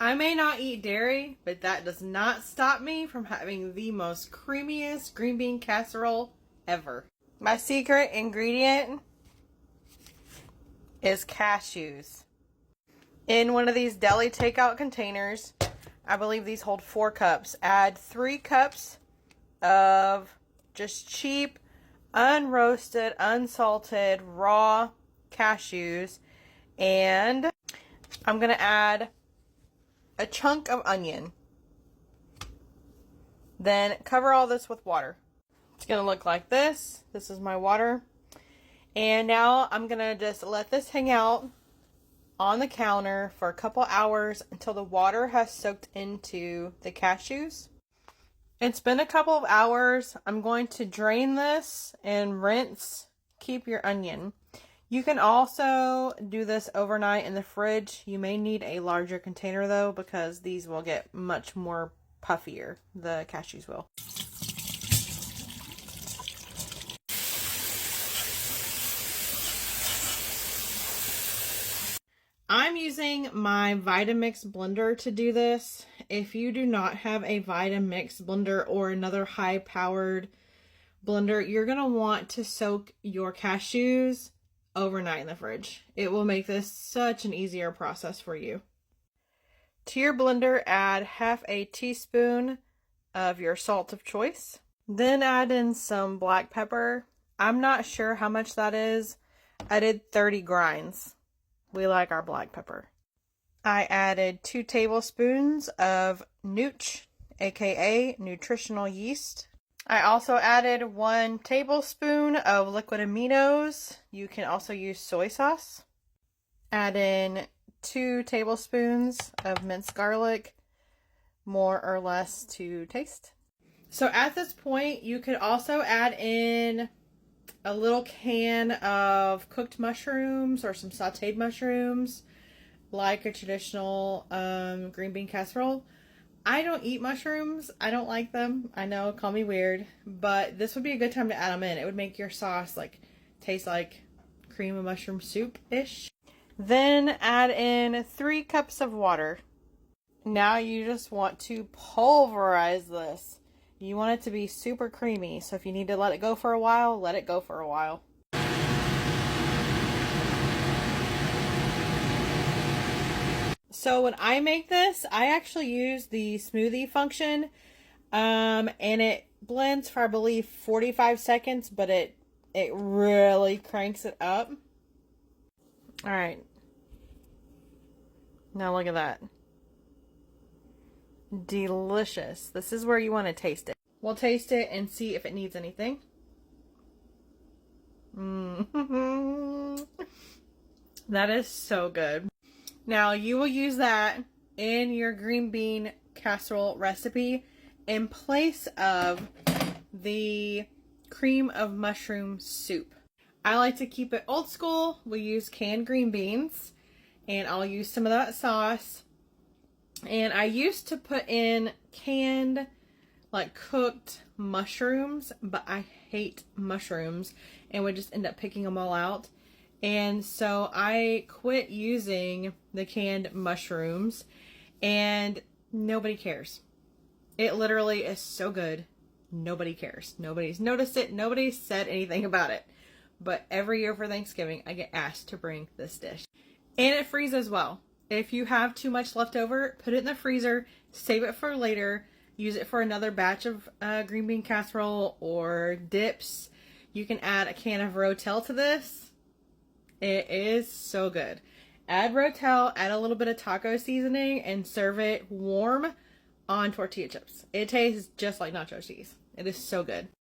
I may not eat dairy, but that does not stop me from having the most creamiest green bean casserole ever. My secret ingredient is cashews. In one of these deli takeout containers, I believe these hold 4 cups. Add 3 cups of just cheap, unroasted, unsalted, raw cashews. And I'm going to add a chunk of onion. Then cover all this with water. It's going to look like this. This is my water. And now I'm going to just let this hang out on the counter for a couple hours until the water has soaked into the cashews. It's been a couple of hours. I'm going to drain this and rinse. Keep your onion. You can also do this overnight in the fridge. You may need a larger container though, because these will get much more puffier. The cashews will. I'm using my Vitamix blender to do this. If you do not have a Vitamix blender or another high-powered blender, you're going to want to soak your cashews overnight in the fridge. It will make this such an easier process for you. To your blender, add half a teaspoon of your salt of choice. Then add in some black pepper. I'm not sure how much that is. I did 30 grinds. We like our black pepper. I added 2 tablespoons of Nooch, aka nutritional yeast. I also added 1 tablespoon of liquid aminos. You can also use soy sauce. Add in 2 tablespoons of minced garlic, more or less to taste. So at this point, you could also add in a little can of cooked mushrooms or some sauteed mushrooms, like a traditional green bean casserole. I don't eat mushrooms. I don't like them. I know, call me weird, but this would be a good time to add them in. It would make your sauce taste like cream of mushroom soup-ish. Then add in 3 cups of water. Now you just want to pulverize this. You want it to be super creamy, so if you need to let it go for a while, let it go for a while. So when I make this, I actually use the smoothie function, and it blends for, I believe, 45 seconds, but it really cranks it up. All right. Now look at that. Delicious. This is where you want to taste it. We'll taste it and see if it needs anything. That is so good. Now you will use that in your green bean casserole recipe in place of the cream of mushroom soup. I like to keep it old school. We use canned green beans, and I'll use some of that sauce. And I used to put in canned, cooked mushrooms, but I hate mushrooms and would just end up picking them all out. And so I quit using the canned mushrooms, and nobody cares. It literally is so good. Nobody cares. Nobody's noticed it. Nobody's said anything about it. But every year for Thanksgiving, I get asked to bring this dish. And it freezes well. If you have too much left over, put it in the freezer, save it for later, use it for another batch of green bean casserole or dips. You can add a can of Rotel to this. It is so good. Add Rotel, add a little bit of taco seasoning, and serve it warm on tortilla chips. It tastes just like nacho cheese. It is so good.